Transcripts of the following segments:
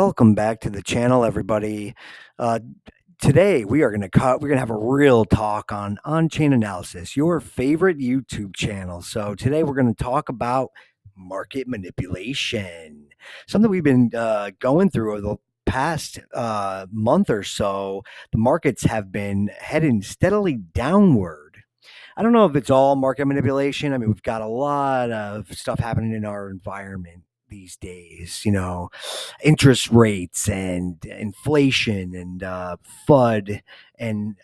Welcome back to the channel, everybody. Uh, Today we're gonna have a real talk on chain analysis, your favorite YouTube channel. So today we're gonna talk about market manipulation, something we've been going through over the past month or so. The markets have been heading steadily downward. I don't know if it's all market manipulation. I mean, we've got a lot of stuff happening in our environment these days, interest rates and inflation and FUD and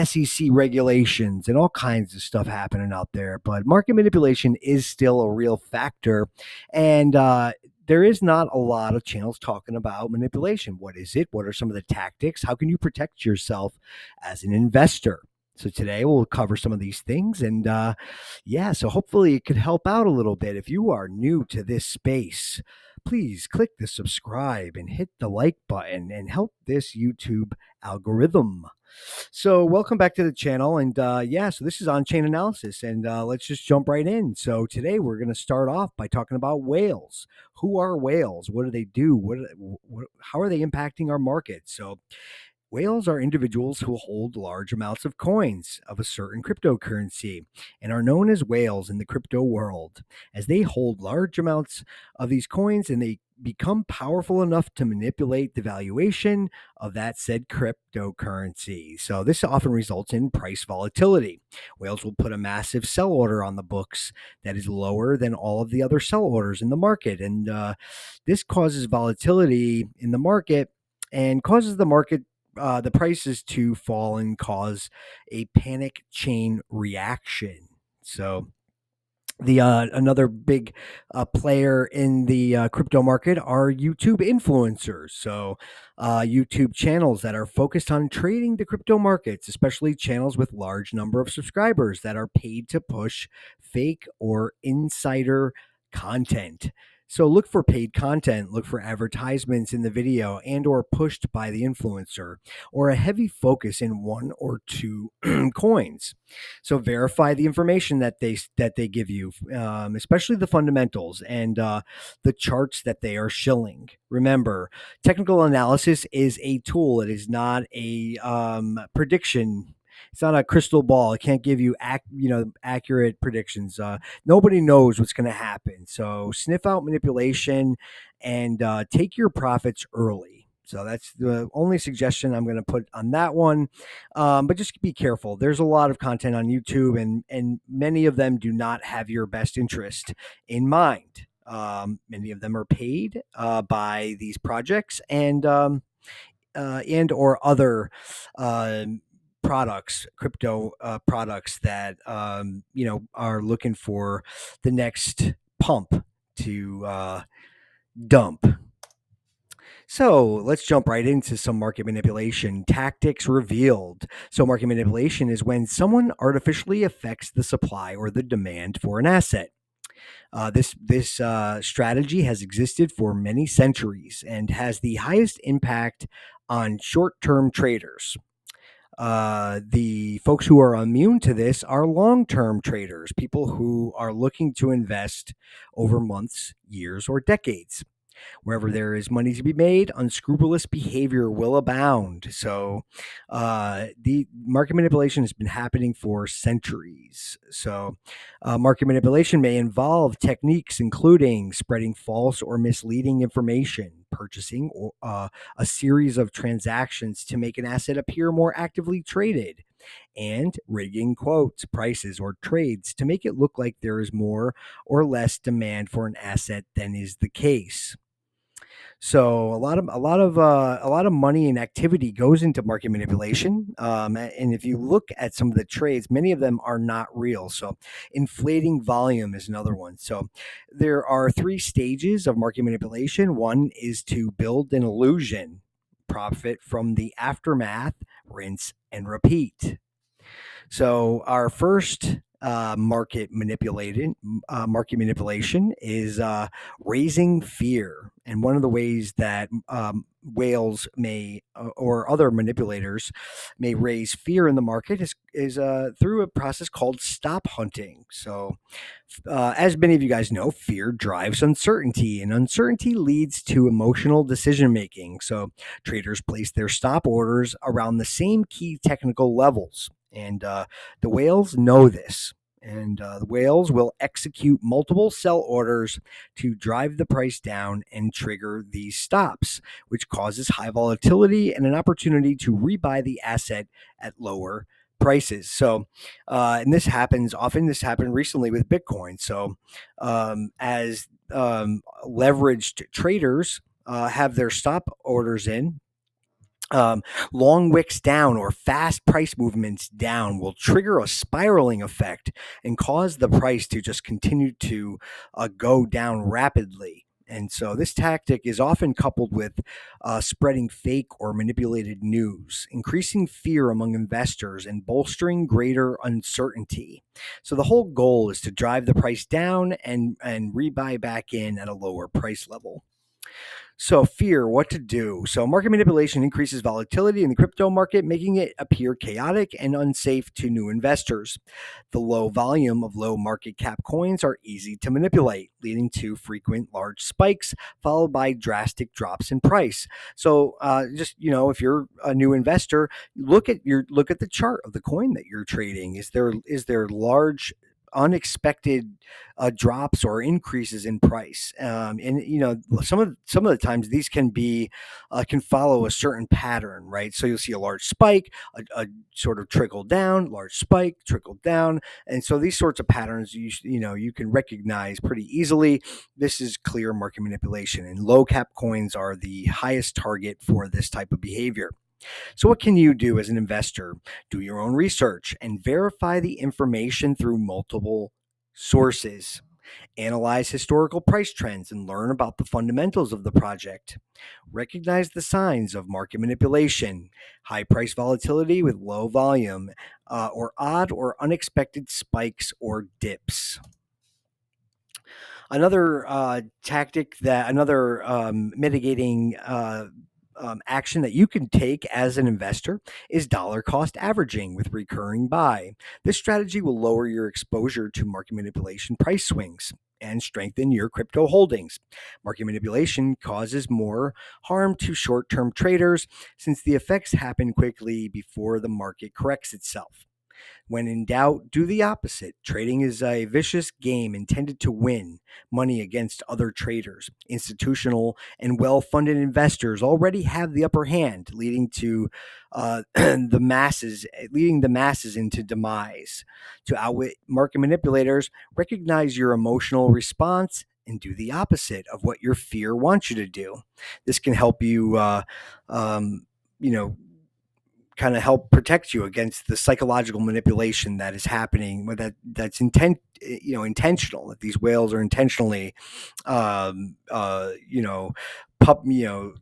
SEC regulations and all kinds of stuff happening out there. But market manipulation is still a real factor. And there is not a lot of channels talking about manipulation. What is it? What are some of the tactics? How can you protect yourself as an investor? So today we'll cover some of these things, and so hopefully it could help out a little bit. If you are new to this space, please click the subscribe and hit the like button and help this YouTube algorithm. So welcome back to the channel, and so this is OnChain-Analysis, and let's just jump right in. So today we're going to start off by talking about whales. Who are whales? What do they do? How are they impacting our market? So whales are individuals who hold large amounts of coins of a certain cryptocurrency and are known as whales in the crypto world, as they hold large amounts of these coins and they become powerful enough to manipulate the valuation of that said cryptocurrency. So this often results in price volatility. Whales will put a massive sell order on the books that is lower than all of the other sell orders in the market, and this causes volatility in the market and causes the prices to fall and cause a panic chain reaction. So the another big player in the crypto market are YouTube influencers. So YouTube channels that are focused on trading the crypto markets, especially channels with large number of subscribers that are paid to push fake or insider content. So look for paid content, look for advertisements in the video and or pushed by the influencer, or a heavy focus in one or two coins. So verify the information that they give you, especially the fundamentals and the charts that they are shilling. Remember, technical analysis is a tool. It is not a prediction. It's not a crystal ball. It can't give you accurate predictions. Nobody knows what's going to happen. So sniff out manipulation and take your profits early. So that's the only suggestion I'm going to put on that one. But just be careful. There's a lot of content on YouTube, and many of them do not have your best interest in mind. Many of them are paid by these projects and or other products, crypto products that are looking for the next pump to dump. So let's jump right into some market manipulation tactics revealed. So market manipulation is when someone artificially affects the supply or the demand for an asset. This strategy has existed for many centuries and has the highest impact on short-term traders. The folks who are immune to this are long-term traders, people who are looking to invest over months, years, or decades. Wherever there is money to be made, unscrupulous behavior will abound. So, the market manipulation has been happening for centuries. So, market manipulation may involve techniques including spreading false or misleading information, purchasing a series of transactions to make an asset appear more actively traded, and rigging quotes, prices, or trades to make it look like there is more or less demand for an asset than is the case. So a lot of money and activity goes into market manipulation, and if you look at some of the trades, many of them are not real. So inflating volume is another one. So there are three stages of market manipulation. One is to build an illusion, profit from the aftermath, rinse and repeat. So our first market manipulation is raising fear. And one of the ways that whales may or other manipulators may raise fear in the market is through a process called stop hunting. So, as many of you guys know, fear drives uncertainty, and uncertainty leads to emotional decision making. So, traders place their stop orders around the same key technical levels, and the whales know this. And the whales will execute multiple sell orders to drive the price down and trigger these stops, which causes high volatility and an opportunity to rebuy the asset at lower prices. So, and this happens often. This happened recently with Bitcoin. So, as leveraged traders have their stop orders in, long wicks down or fast price movements down will trigger a spiraling effect and cause the price to just continue to go down rapidly. And so this tactic is often coupled with spreading fake or manipulated news, increasing fear among investors and bolstering greater uncertainty. So the whole goal is to drive the price down and rebuy back in at a lower price level. So, fear, what to do? So, market manipulation increases volatility in the crypto market, making it appear chaotic and unsafe to new investors. The low volume of low market cap coins are easy to manipulate, leading to frequent large spikes followed by drastic drops in price. So, just if you're a new investor, look at the chart of the coin that you're trading. Is there large unexpected drops or increases in price, and some of the times these can follow a certain pattern, right? So you'll see a large spike, a sort of trickle down, large spike, trickle down, and so these sorts of patterns you can recognize pretty easily. This is clear market manipulation, and low cap coins are the highest target for this type of behavior. So, what can you do as an investor? Do your own research and verify the information through multiple sources. Analyze historical price trends and learn about the fundamentals of the project. Recognize the signs of market manipulation, high price volatility with low volume, or odd or unexpected spikes or dips. Another mitigating action that you can take as an investor is dollar cost averaging with recurring buy. This strategy will lower your exposure to market manipulation price swings and strengthen your crypto holdings. Market manipulation causes more harm to short term traders since the effects happen quickly before the market corrects itself. When in doubt, do the opposite. Trading is a vicious game intended to win money against other traders. Institutional and well-funded investors already have the upper hand, leading the masses into demise. To outwit market manipulators, recognize your emotional response and do the opposite of what your fear wants you to do. This can help you, you know, kind of help protect you against the psychological manipulation that is happening, that's intentional, that these whales are intentionally you know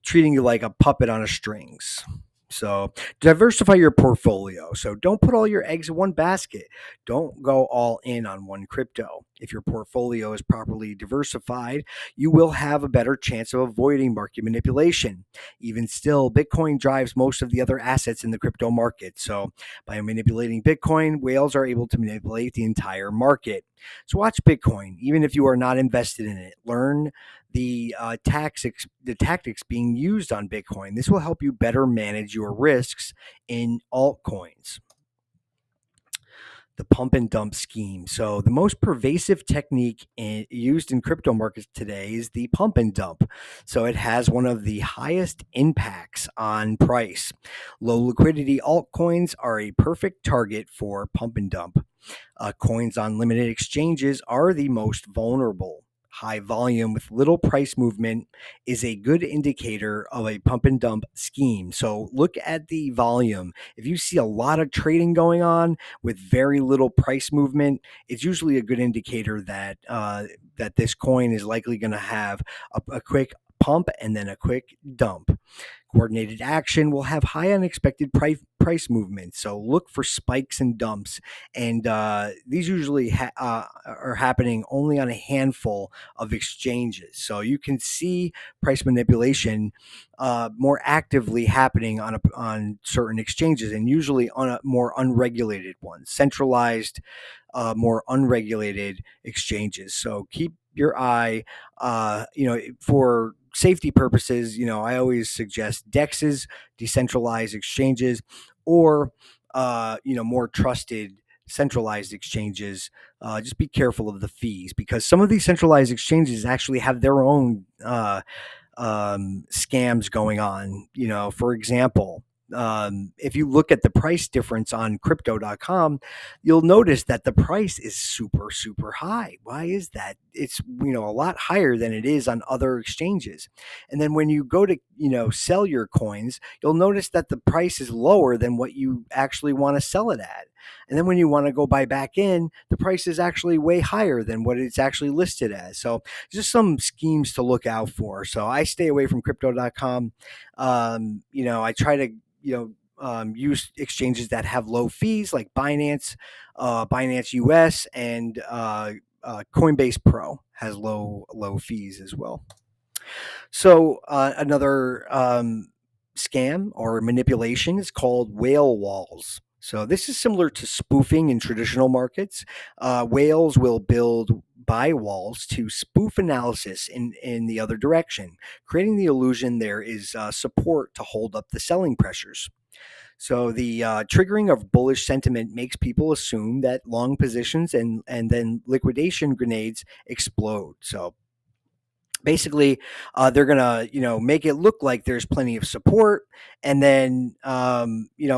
treating you like a puppet on a strings. So diversify your portfolio. So don't put all your eggs in one basket. Don't go all in on one crypto. If your portfolio is properly diversified, you will have a better chance of avoiding market manipulation. Even still, Bitcoin drives most of the other assets in the crypto market. So by manipulating Bitcoin, whales are able to manipulate the entire market. So watch Bitcoin, even if you are not invested in it. Learn the tactics being used on Bitcoin. This will help you better manage your risks in altcoins. The pump and dump scheme. So the most pervasive technique used in crypto markets today is the pump and dump. So it has one of the highest impacts on price. Low liquidity altcoins are a perfect target for pump and dump. Coins on limited exchanges are the most vulnerable. High volume with little price movement is a good indicator of a pump and dump scheme. So look at the volume. If you see a lot of trading going on with very little price movement, it's usually a good indicator that this coin is likely going to have a quick pump and then a quick dump. Coordinated action will have high unexpected price movements. So look for spikes and dumps. And these usually are happening only on a handful of exchanges. So you can see price manipulation more actively happening on certain exchanges, and usually on a more unregulated ones, centralized, more unregulated exchanges. So keep your eye, for safety purposes. I always suggest DEXs, decentralized exchanges, or more trusted centralized exchanges. Just be careful of the fees, because some of these centralized exchanges actually have their own scams going on. For example, if you look at the price difference on crypto.com, you'll notice that the price is super, super high. Why is that? It's, a lot higher than it is on other exchanges. And then when you go to, sell your coins, you'll notice that the price is lower than what you actually want to sell it at. And then when you want to go buy back in, the price is actually way higher than what it's actually listed as. So just some schemes to look out for. So I stay away from crypto.com. I try to, use exchanges that have low fees, like Binance, Binance US, and Coinbase Pro has low fees as well. So another scam or manipulation is called whale walls. So this is similar to spoofing in traditional markets. Whales will build buy walls to spoof analysis in the other direction, creating the illusion there is support to hold up the selling pressures. So the triggering of bullish sentiment makes people assume that long positions and then liquidation grenades explode. So basically, they're gonna make it look like there's plenty of support, and then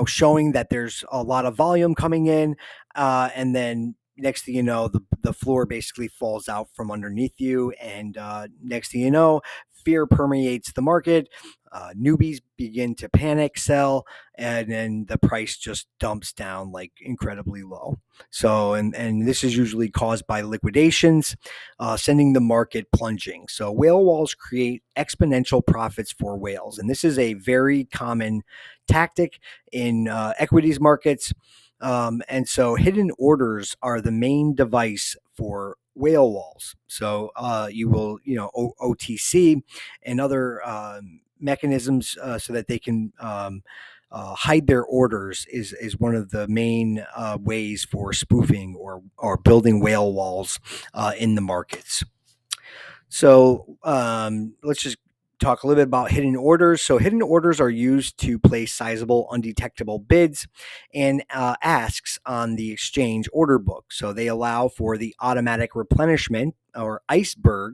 showing that there's a lot of volume coming in, and then next thing you know, the floor basically falls out from underneath you, and next thing you know, fear permeates the market. Newbies begin to panic sell, and then the price just dumps down like incredibly low. So, and this is usually caused by liquidations, sending the market plunging. So whale walls create exponential profits for whales, and this is a very common tactic in equities markets. And so hidden orders are the main device for whale walls. So you will, OTC and other mechanisms so that they can hide their orders is one of the main ways for spoofing or building whale walls in the markets. So let's just talk a little bit about hidden orders. So hidden orders are used to place sizable, undetectable bids and asks on the exchange order book. So they allow for the automatic replenishment or iceberg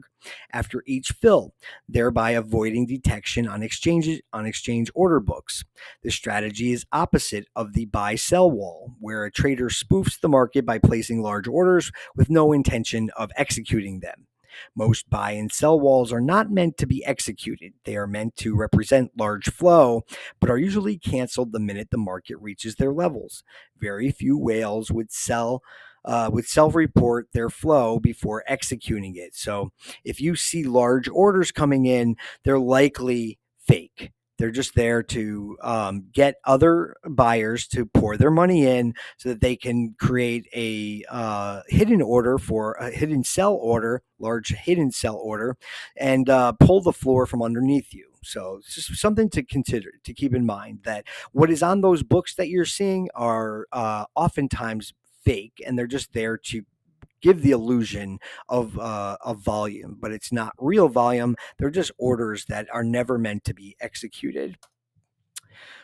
after each fill, thereby avoiding detection on exchange order books. This strategy is opposite of the buy-sell wall, where a trader spoofs the market by placing large orders with no intention of executing them. Most buy and sell walls are not meant to be executed. They are meant to represent large flow, but are usually canceled the minute the market reaches their levels. Very few whales would self-report their flow before executing it. So if you see large orders coming in, they're likely fake. They're just there to get other buyers to pour their money in so that they can create a hidden order for a hidden sell order, large hidden sell order, and pull the floor from underneath you. So it's just something to consider, to keep in mind, that what is on those books that you're seeing are oftentimes fake, and they're just there to give the illusion of volume, but it's not real volume. They're just orders that are never meant to be executed.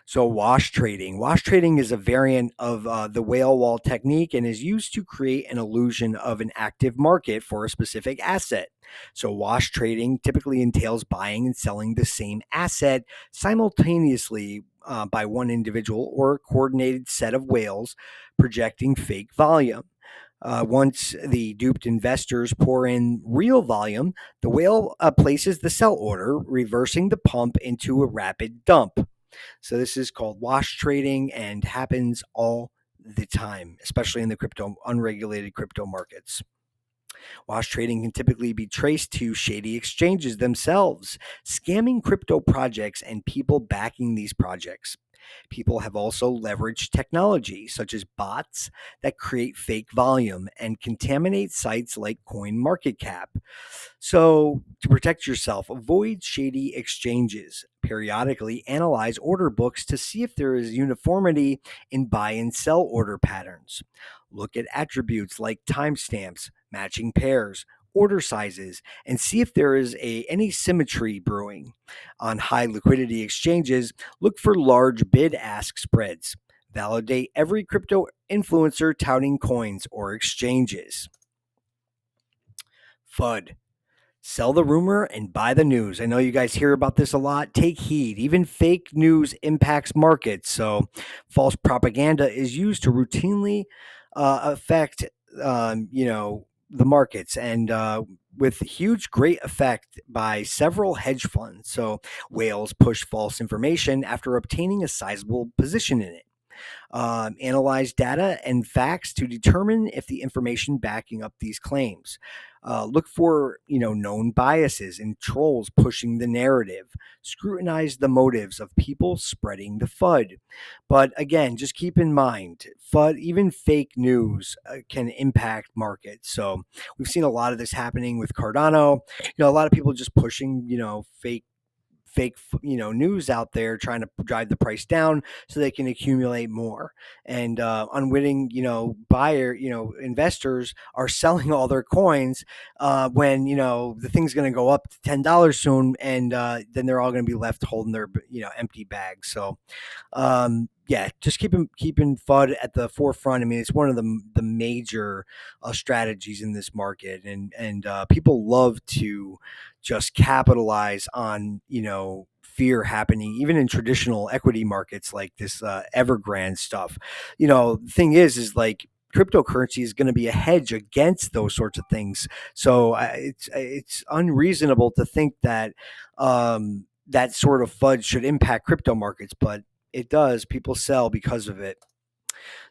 So wash trading. Wash trading is a variant of the whale wall technique and is used to create an illusion of an active market for a specific asset. So wash trading typically entails buying and selling the same asset simultaneously by one individual or a coordinated set of whales projecting fake volume. Once the duped investors pour in real volume, the whale places the sell order, reversing the pump into a rapid dump. So this is called wash trading and happens all the time, especially in the unregulated crypto markets. Wash trading can typically be traced to shady exchanges themselves, scamming crypto projects and people backing these projects. People have also leveraged technology, such as bots, that create fake volume and contaminate sites like CoinMarketCap. So, to protect yourself, avoid shady exchanges. Periodically analyze order books to see if there is uniformity in buy and sell order patterns. Look at attributes like timestamps, matching pairs, order sizes, and see if there is any symmetry brewing. On high liquidity exchanges, look for large bid ask spreads. Validate every crypto influencer touting coins or exchanges. FUD. Sell the rumor and buy the news. I know you guys hear about this a lot. Take heed. Even fake news impacts markets. So, false propaganda is used to routinely affect, the markets, and with huge, great effect by several hedge funds. So, whales push false information after obtaining a sizable position in it. Analyze data and facts to determine if the information backing up these claims. Look for known biases and trolls pushing the narrative. Scrutinize the motives of people spreading the FUD. But again, just keep in mind, FUD, even fake news, can impact markets. So we've seen a lot of this happening with Cardano. A lot of people just pushing fake news out there trying to drive the price down so they can accumulate more, and unwitting buyer investors are selling all their coins when the thing's going to go up to $10 soon, and then they're all going to be left holding their empty bags. So yeah, just keeping FUD at the forefront. I mean, it's one of the major strategies in this market, and people love to just capitalize on fear happening even in traditional equity markets like this Evergrande stuff. The thing is like cryptocurrency is going to be a hedge against those sorts of things. So it's unreasonable to think that that sort of FUD should impact crypto markets, but it does. People sell because of it.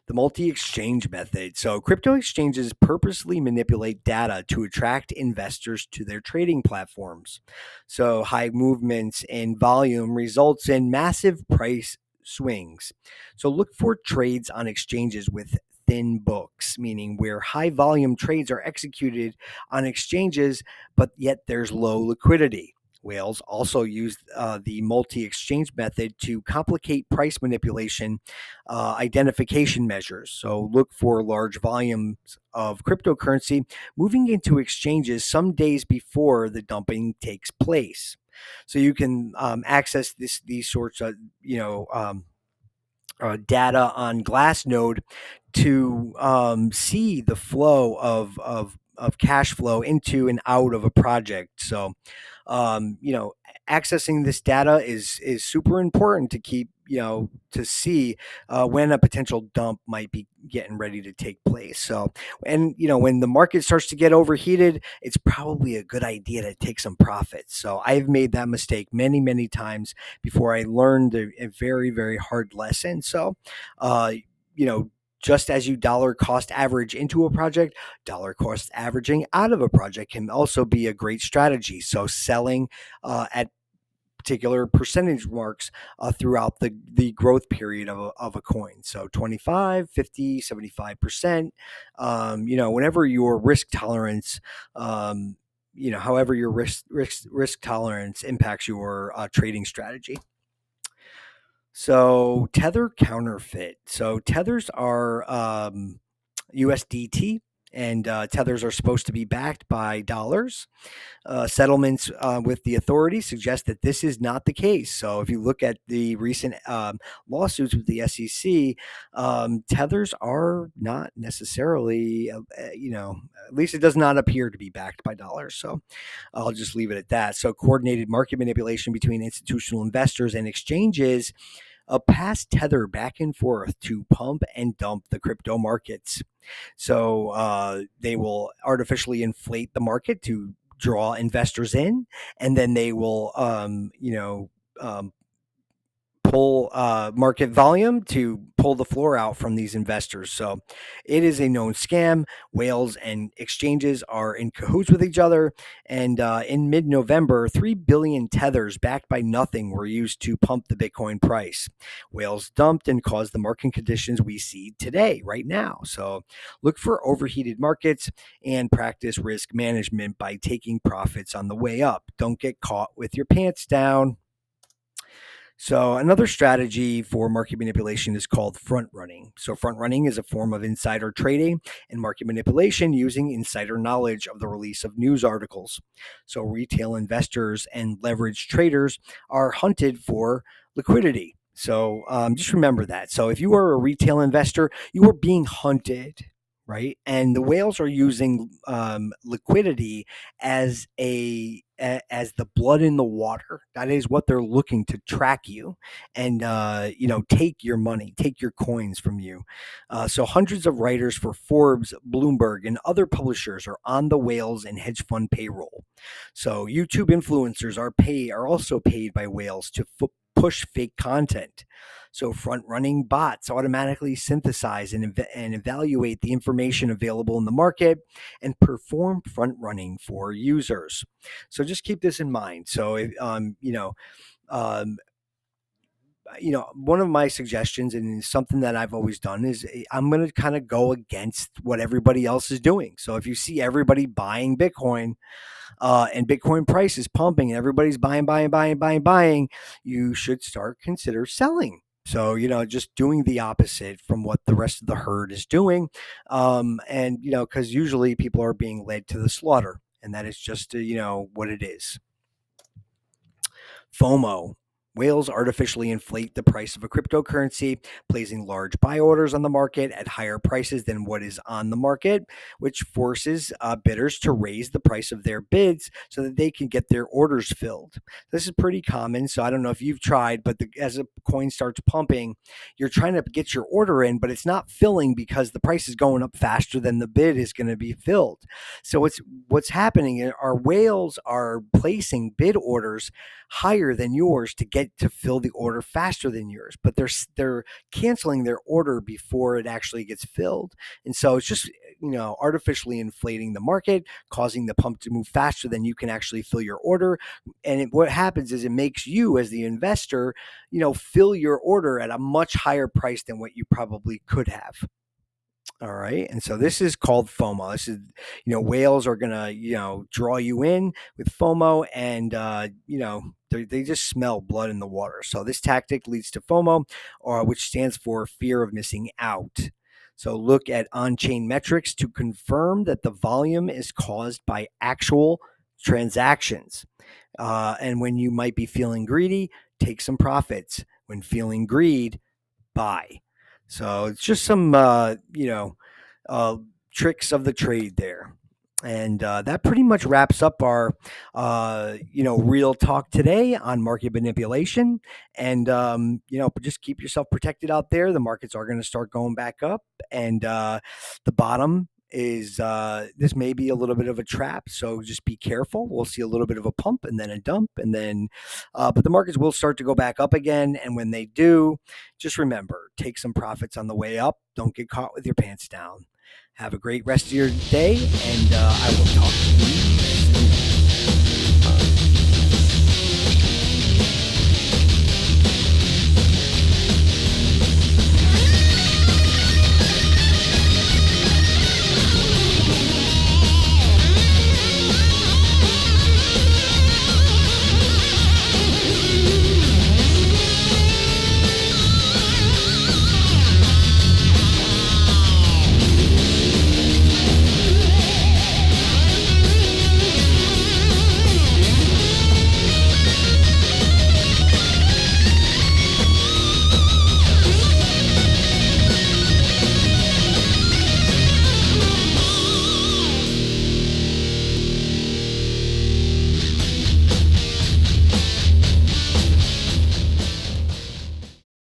The multi-exchange method. So crypto exchanges purposely manipulate data to attract investors to their trading platforms. So high movements in volume results in massive price swings. So look for trades on exchanges with thin books, meaning where high volume trades are executed on exchanges, but yet there's low liquidity. Whales also use the multi-exchange method to complicate price manipulation identification measures. So look for large volumes of cryptocurrency moving into exchanges some days before the dumping takes place. So you can access these sorts of data on Glassnode to see the flow of cash flow into and out of a project. So, accessing this data is super important to keep to see when a potential dump might be getting ready to take place. So, and when the market starts to get overheated, it's probably a good idea to take some profits. So I've made that mistake many times before I learned a very, very hard lesson. So, you know, just as you dollar cost average into a project, dollar cost averaging out of a project can also be a great strategy. So selling at particular percentage marks throughout the growth period of a coin. So 25, 50, 75%, whenever your risk tolerance, however your risk tolerance impacts your trading strategy. So Tether counterfeit. So tethers are USDT, and tethers are supposed to be backed by dollars. Settlements with the authorities suggest that this is not the case. So if you look at the recent lawsuits with the SEC, tethers are not necessarily, at least it does not appear to be backed by dollars. So I'll just leave it at that. So coordinated market manipulation between institutional investors and exchanges pass Tether back and forth to pump and dump the crypto markets. So they will artificially inflate the market to draw investors in, and then they will, pull market volume to pull the floor out from these investors. So it is a known scam. Whales and exchanges are in cahoots with each other. And in mid November, 3 billion tethers backed by nothing were used to pump the Bitcoin price. Whales dumped and caused the market conditions we see today, right now. So look for overheated markets and practice risk management by taking profits on the way up. Don't get caught with your pants down. So another strategy for market manipulation is called front running. So front running is a form of insider trading and market manipulation using insider knowledge of the release of news articles. So retail investors and leveraged traders are hunted for liquidity. So just remember that. So if you are a retail investor, you are being hunted, right? And the whales are using liquidity as as the blood in the water. That is what they're looking to track you and take your money, take your coins from you. So hundreds of writers for Forbes, Bloomberg, and other publishers are on the whales and hedge fund payroll. So YouTube influencers are also paid by whales to push fake content. So front running bots automatically synthesize and evaluate the information available in the market and perform front running for users. So just keep this in mind. So um, one of my suggestions and something that I've always done is I'm going to kind of go against what everybody else is doing. So if you see everybody buying Bitcoin, and Bitcoin price is pumping and everybody's buying, you should consider selling. So, just doing the opposite from what the rest of the herd is doing. Because usually people are being led to the slaughter, and that is just, what it is. FOMO. Whales artificially inflate the price of a cryptocurrency, placing large buy orders on the market at higher prices than what is on the market, which forces bidders to raise the price of their bids so that they can get their orders filled. This is pretty common. So I don't know if you've tried, but as a coin starts pumping, you're trying to get your order in, but it's not filling because the price is going up faster than the bid is going to be filled. So what's happening. Our whales are placing bid orders higher than yours to fill the order faster than yours, but they're canceling their order before it actually gets filled. And so it's just artificially inflating the market, causing the pump to move faster than you can actually fill your order. And what happens is it makes you as the investor fill your order at a much higher price than what you probably could have. All right. And so this is called FOMO. This is, whales are going to, draw you in with FOMO and, they just smell blood in the water. So this tactic leads to FOMO, which stands for fear of missing out. So look at on-chain metrics to confirm that the volume is caused by actual transactions. And when you might be feeling greedy, take some profits. When feeling greed, buy. So it's just some, tricks of the trade there. And that pretty much wraps up our, real talk today on market manipulation. And, just keep yourself protected out there. The markets are going to start going back up. And the bottom is this may be a little bit of a trap, so just be careful. We'll see a little bit of a pump and then a dump, and then but the markets will start to go back up again. And when they do, just remember, take some profits on the way up. Don't get caught with your pants down. Have a great rest of your day, and I will talk to you